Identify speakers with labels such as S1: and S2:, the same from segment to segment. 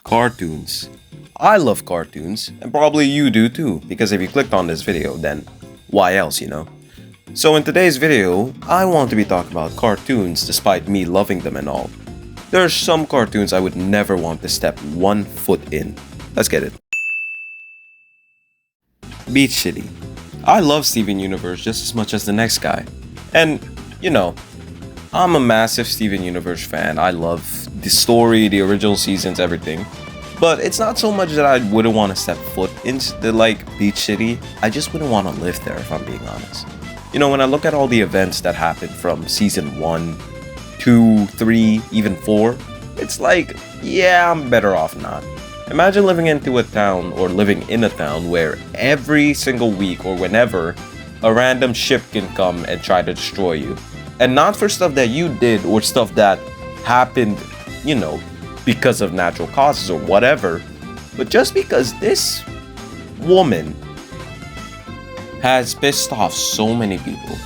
S1: Cartoons. I love cartoons, and probably you do too, because if you clicked on this video, then why else, you know? So in today's video, I want to be talking about cartoons despite me loving them and all. There are some cartoons I would never want to step one foot in. Let's get it. Beach City. I love Steven Universe just as much as the next guy. And, you know, I'm a massive Steven Universe fan. I love the story, the original seasons, everything. But it's not so much that I wouldn't want to step foot into Beach City. I just wouldn't want to live there if I'm being honest. You know, when I look at all the events that happened from season 1, 2, 3, even 4, it's like, yeah, I'm better off not. Imagine living into a town or living in a town where every single week or whenever a random ship can come and try to destroy you. And not for stuff that you did or stuff that happened, you know, because of natural causes or whatever, but just because this woman has pissed off so many people.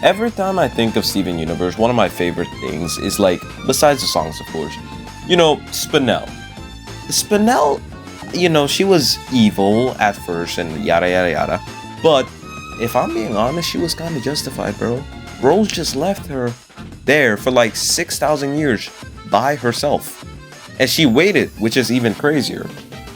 S1: Every time I think of Steven Universe, one of my favorite things is like, besides the songs of course, you know, Spinel. Spinel, you know, she was evil at first and yada yada yada, but if I'm being honest, she was kind of justified, bro. Rose just left her there for like 6,000 years by herself. And she waited, which is even crazier.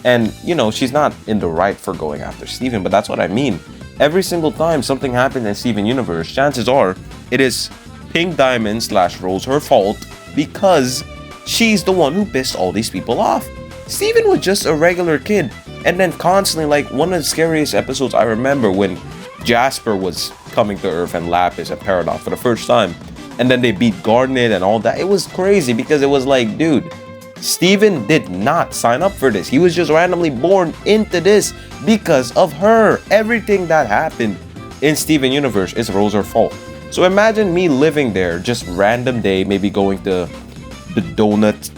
S1: And, you know, she's not in the right for going after Steven, but that's what I mean. Every single time something happened in Steven Universe, chances are it is Pink Diamond / Rose her fault because she's the one who pissed all these people off. Steven was just a regular kid. And then constantly, like, one of the scariest episodes I remember when Jasper was coming to Earth and Lapis at Paradox for the first time. And then they beat Garnet and all that. It was crazy because it was like, dude, Steven did not sign up for this. He was just randomly born into this because of her. Everything that happened in Steven Universe is Rose's fault. So imagine me living there, just random day, maybe going to the donut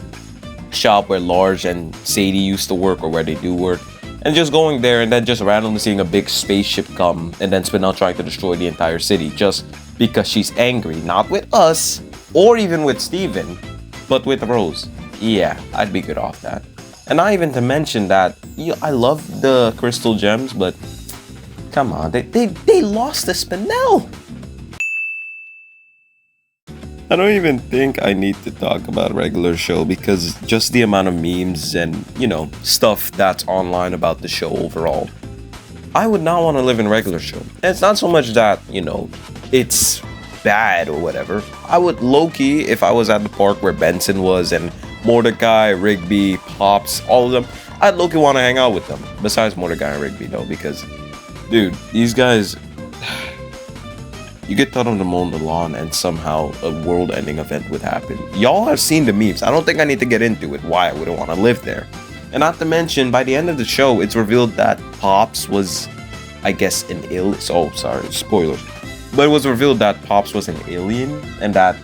S1: shop where Large and Sadie used to work or where they do work, and just going there and then just randomly seeing a big spaceship come and then Spinel trying to destroy the entire city just because she's angry, not with us or even with Steven, but with Rose. Yeah, I'd be good off that. And not even to mention that, I love the crystal gems, but come on, they lost the Spinel. I don't even think I need to talk about a regular show because just the amount of memes and, you know, stuff that's online about the show overall. I would not want to live in a regular show. And it's not so much that, you know, it's bad or whatever. I would low-key, if I was at the park where Benson was and Mordecai, Rigby, Pops, all of them, I'd low-key want to hang out with them. Besides Mordecai and Rigby though, because, dude, these guys, you get taught them to mow the lawn and somehow a world-ending event would happen. Y'all have seen the memes. I don't think I need to get into it why I wouldn't want to live there. And not to mention, by the end of the show, it's revealed that Pops was, I guess, an alien. Oh, sorry, spoilers. But it was revealed that Pops was an alien and that,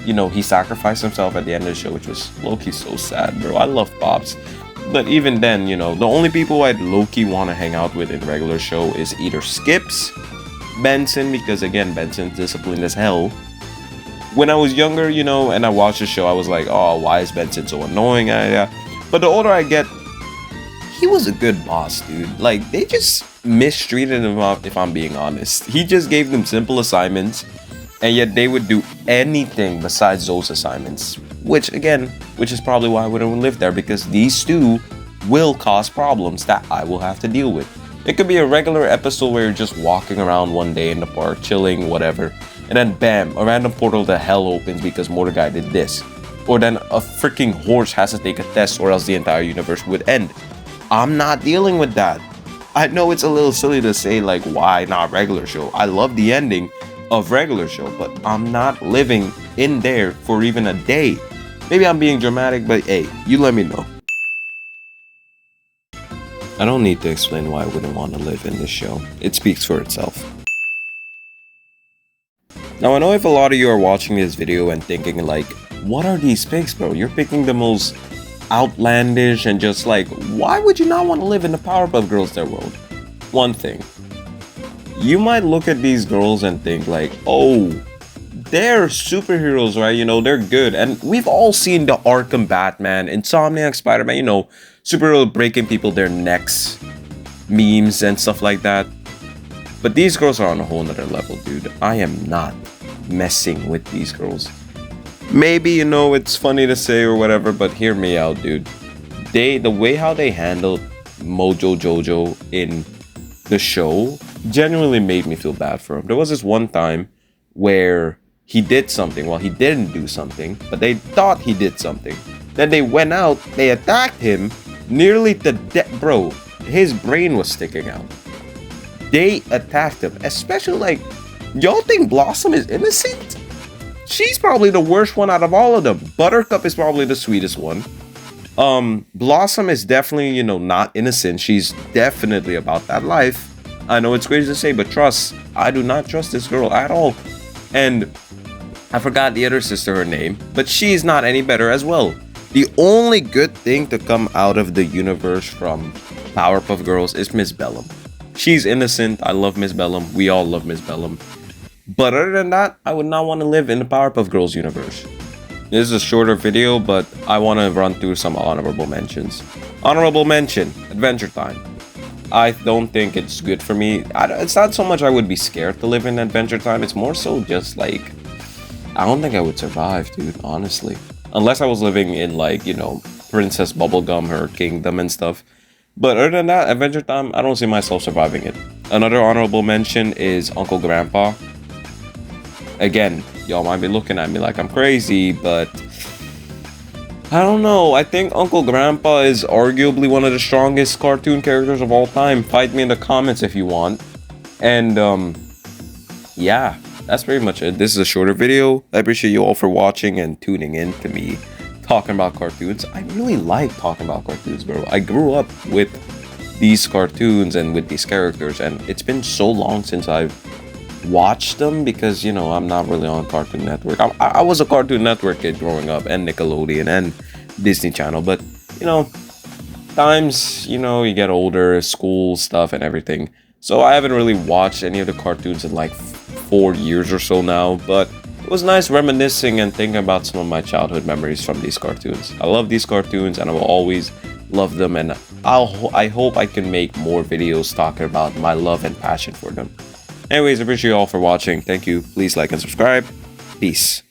S1: you know, he sacrificed himself at the end of the show, which was low-key so sad, bro. I love Pops. But even then, you know, the only people I'd low-key want to hang out with in the regular show is either Skips, Benson, because again, Benson's disciplined as hell. When I was younger, you know, and I watched the show, I was like, oh, why is Benson so annoying? But the older I get, he was a good boss, dude. Like, they just mistreated him, if I'm being honest. He just gave them simple assignments, and yet they would do anything besides those assignments. Which is probably why I wouldn't live there, because these two will cause problems that I will have to deal with. It could be a regular episode where you're just walking around one day in the park, chilling, whatever, and then bam, a random portal to hell opens because Mordecai did this. Or then a freaking horse has to take a test or else the entire universe would end. I'm not dealing with that. I know it's a little silly to say, like, why not regular show? I love the ending of regular show, but I'm not living in there for even a day. Maybe I'm being dramatic, but hey, you let me know. I don't need to explain why I wouldn't want to live in this show. It speaks for itself. Now I know if a lot of you are watching this video and thinking like, what are these picks, bro? You're picking the most outlandish and just like, why would you not want to live in the Powerpuff Girls their world? One thing, you might look at these girls and think like, oh, they're superheroes, right? You know, they're good. And we've all seen the Arkham Batman, Insomniac Spider-Man, you know, superhero breaking people their necks, memes and stuff like that. But these girls are on a whole nother level, dude. I am not messing with these girls. Maybe, you know, it's funny to say or whatever, but hear me out, dude. The way how they handled Mojo Jojo in the show genuinely made me feel bad for him. There was this one time where he did something, well, he didn't do something, but they thought he did something. Then they went out, they attacked him, nearly to death. Bro, his brain was sticking out. They attacked him, especially like, y'all think Blossom is innocent? She's probably the worst one out of all of them. Buttercup is probably the sweetest one. Blossom is definitely, you know, not innocent. She's definitely about that life. I know it's crazy to say, but trust, I do not trust this girl at all. And I forgot the other sister, her name, but she's not any better as well. The only good thing to come out of the universe from Powerpuff Girls is Miss Bellum. She's innocent. I love Miss Bellum. We all love Miss Bellum. But other than that, I would not want to live in the Powerpuff Girls universe. This is a shorter video, but I want to run through some honorable mentions. Honorable mention, Adventure Time. I don't think it's good for me. It's not so much I would be scared to live in Adventure Time. It's more so just like, I don't think I would survive, dude, honestly. Unless I was living in like, you know, Princess Bubblegum, her kingdom and stuff. But other than that, Adventure Time, I don't see myself surviving it. Another honorable mention is Uncle Grandpa. Again, y'all might be looking at me like I'm crazy, but I don't know. I think Uncle Grandpa is arguably one of the strongest cartoon characters of all time. Fight me in the comments if you want. And yeah, that's pretty much it. This is a shorter video. I appreciate you all for watching and tuning in to me talking about cartoons. I really like talking about cartoons, bro. I grew up with these cartoons and with these characters, and it's been so long since I've watched them because, you know, I'm not really on Cartoon Network. I was a Cartoon Network kid growing up, and Nickelodeon and Disney Channel, but, you know, times, you know, you get older, school stuff and everything. So I haven't really watched any of the cartoons in like 4 years or so now, but it was nice reminiscing and thinking about some of my childhood memories from these cartoons. I love these cartoons and I will always love them, and I hope I can make more videos talking about my love and passion for them. Anyways, I appreciate you all for watching. Thank you. Please like and subscribe. Peace.